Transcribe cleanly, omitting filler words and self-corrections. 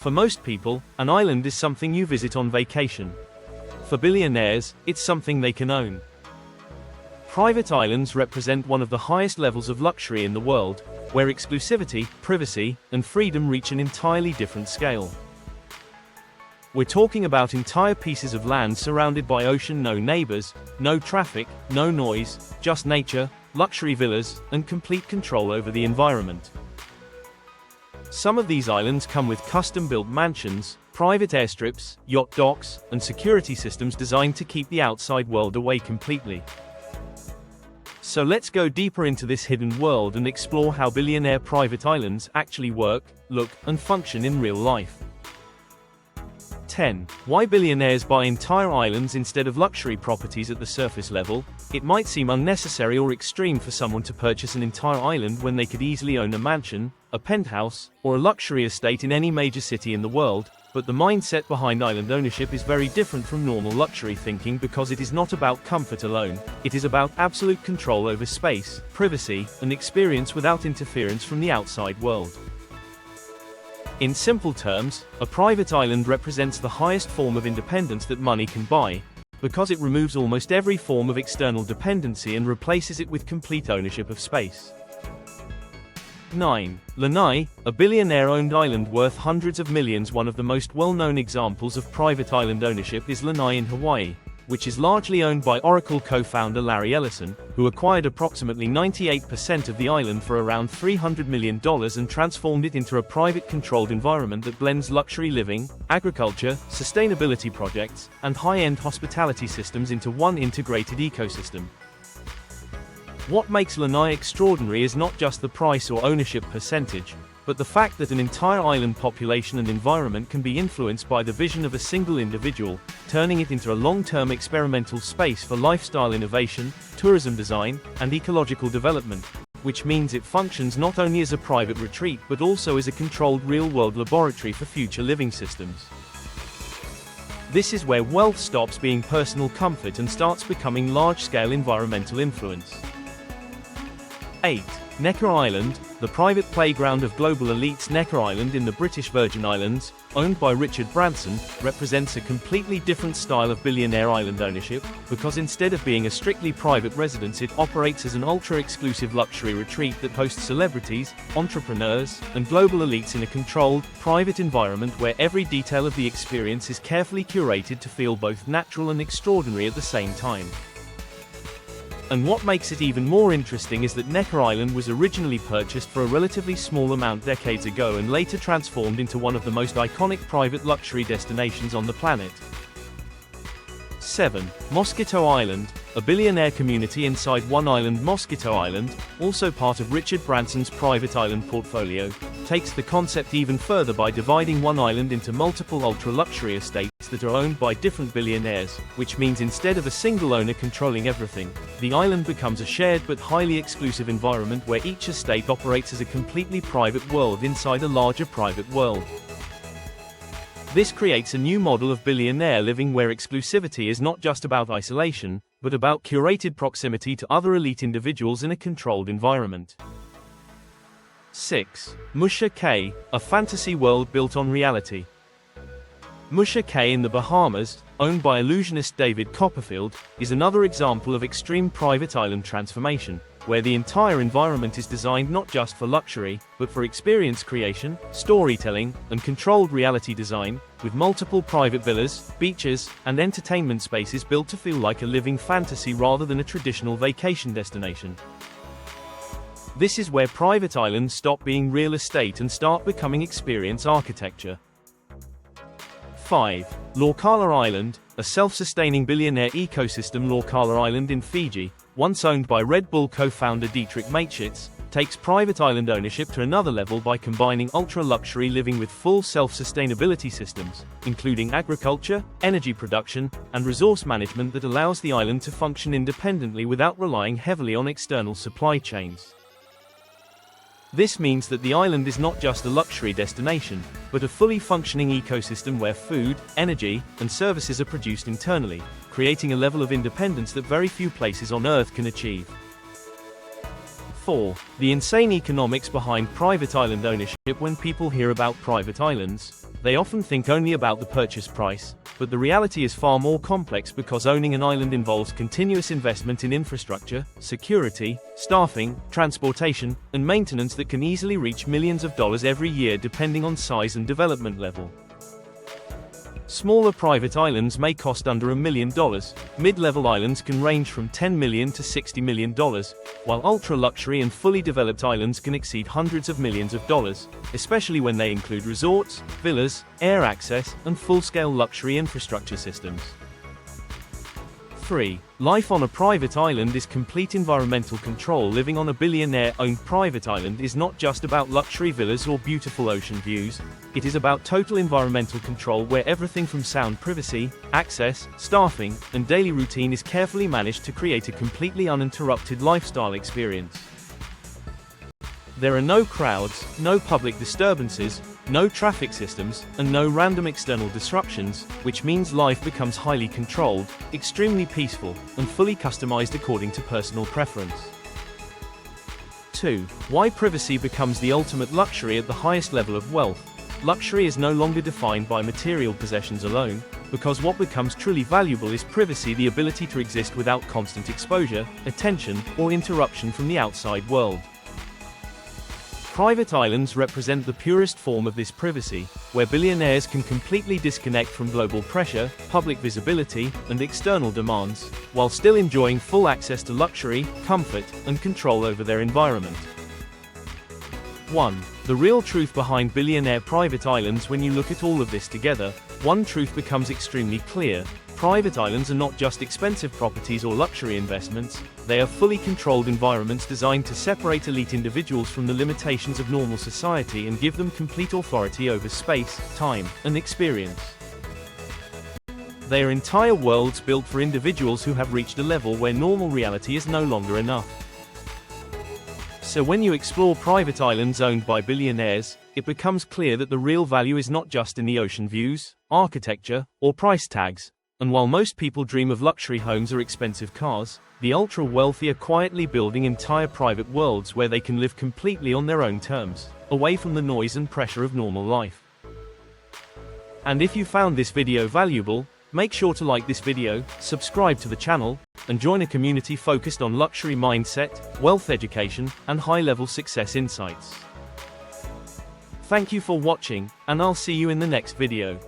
For most people, an island is something you visit on vacation. For billionaires, it's something they can own. Private islands represent one of the highest levels of luxury in the world, where exclusivity, privacy, and freedom reach an entirely different scale. We're talking about entire pieces of land surrounded by ocean, no neighbors, no traffic, no noise, just nature, luxury villas, and complete control over the environment. Some of these islands come with custom-built mansions, private airstrips, yacht docks, and security systems designed to keep the outside world away completely. So let's go deeper into this hidden world and explore how billionaire private islands actually work, look, and function in real life. 10. Why billionaires buy entire islands instead of luxury properties at the surface level. It might seem unnecessary or extreme for someone to purchase an entire island when they could easily own a mansion, a penthouse, or a luxury estate in any major city in the world, but the mindset behind island ownership is very different from normal luxury thinking because it is not about comfort alone, it is about absolute control over space, privacy, and experience without interference from the outside world. In simple terms, a private island represents the highest form of independence that money can buy, because it removes almost every form of external dependency and replaces it with complete ownership of space. 9. Lanai, a billionaire-owned island worth hundreds of millions. One of the most well-known examples of private island ownership is Lanai in Hawaii, which is largely owned by Oracle co-founder Larry Ellison, who acquired approximately 98% of the island for around $300 million and transformed it into a private-controlled environment that blends luxury living, agriculture, sustainability projects, and high-end hospitality systems into one integrated ecosystem. What makes Lanai extraordinary is not just the price or ownership percentage, but the fact that an entire island population and environment can be influenced by the vision of a single individual, turning it into a long-term experimental space for lifestyle innovation, tourism design, and ecological development, which means it functions not only as a private retreat but also as a controlled real-world laboratory for future living systems. This is where wealth stops being personal comfort and starts becoming large-scale environmental influence. 8. Necker Island, the private playground of global elites. Necker Island in the British Virgin Islands, owned by Richard Branson, represents a completely different style of billionaire island ownership, because instead of being a strictly private residence it operates as an ultra-exclusive luxury retreat that hosts celebrities, entrepreneurs, and global elites in a controlled, private environment where every detail of the experience is carefully curated to feel both natural and extraordinary at the same time. And what makes it even more interesting is that Necker Island was originally purchased for a relatively small amount decades ago and later transformed into one of the most iconic private luxury destinations on the planet. 7. Mosquito Island, a billionaire community inside one island. Mosquito Island, also part of Richard Branson's private island portfolio, takes the concept even further by dividing one island into multiple ultra-luxury estates that are owned by different billionaires, which means instead of a single owner controlling everything, the island becomes a shared but highly exclusive environment where each estate operates as a completely private world inside a larger private world. This creates a new model of billionaire living where exclusivity is not just about isolation, but about curated proximity to other elite individuals in a controlled environment. 6. Musha Cay, a fantasy world built on reality. Musha Cay in the Bahamas, owned by illusionist David Copperfield, is another example of extreme private island transformation, where the entire environment is designed not just for luxury, but for experience creation, storytelling, and controlled reality design, with multiple private villas, beaches, and entertainment spaces built to feel like a living fantasy rather than a traditional vacation destination. This is where private islands stop being real estate and start becoming experience architecture. 5. Lorcala Island, a self-sustaining billionaire ecosystem. Lorcala Island in Fiji, once owned by Red Bull co-founder Dietrich Mateschitz, takes private island ownership to another level by combining ultra-luxury living with full self-sustainability systems, including agriculture, energy production, and resource management that allows the island to function independently without relying heavily on external supply chains. This means that the island is not just a luxury destination, but a fully functioning ecosystem where food, energy, and services are produced internally, creating a level of independence that very few places on Earth can achieve. 4. The insane economics behind private island ownership. When people hear about private islands, They often think only about the purchase price, but the reality is far more complex because owning an island involves continuous investment in infrastructure, security, staffing, transportation, and maintenance that can easily reach millions of dollars every year depending on size and development level. Smaller private islands may cost under $1 million, mid-level islands can range from $10 million to $60 million, while ultra-luxury and fully developed islands can exceed hundreds of millions of dollars, especially when they include resorts, villas, air access, and full-scale luxury infrastructure systems. 3. Life on a private island is complete environmental control. Living on a billionaire-owned private island is not just about luxury villas or beautiful ocean views, it is about total environmental control where everything from sound privacy, access, staffing, and daily routine is carefully managed to create a completely uninterrupted lifestyle experience. There are no crowds, no public disturbances, no traffic systems, and no random external disruptions, which means life becomes highly controlled, extremely peaceful, and fully customized according to personal preference. 2. Why privacy becomes the ultimate luxury at the highest level of wealth. Luxury is no longer defined by material possessions alone, because what becomes truly valuable is privacy, the ability to exist without constant exposure, attention, or interruption from the outside world. Private islands represent the purest form of this privacy, where billionaires can completely disconnect from global pressure, public visibility, and external demands, while still enjoying full access to luxury, comfort, and control over their environment. 1. The real truth behind billionaire private islands. When you look at all of this together, one truth becomes extremely clear. Private islands are not just expensive properties or luxury investments, they are fully controlled environments designed to separate elite individuals from the limitations of normal society and give them complete authority over space, time, and experience. They are entire worlds built for individuals who have reached a level where normal reality is no longer enough. So when you explore private islands owned by billionaires, it becomes clear that the real value is not just in the ocean views, architecture, or price tags. And while most people dream of luxury homes or expensive cars, the ultra-wealthy are quietly building entire private worlds where they can live completely on their own terms, away from the noise and pressure of normal life. And if you found this video valuable, make sure to like this video, subscribe to the channel, and join a community focused on luxury mindset, wealth education, and high-level success insights. Thank you for watching, and I'll see you in the next video.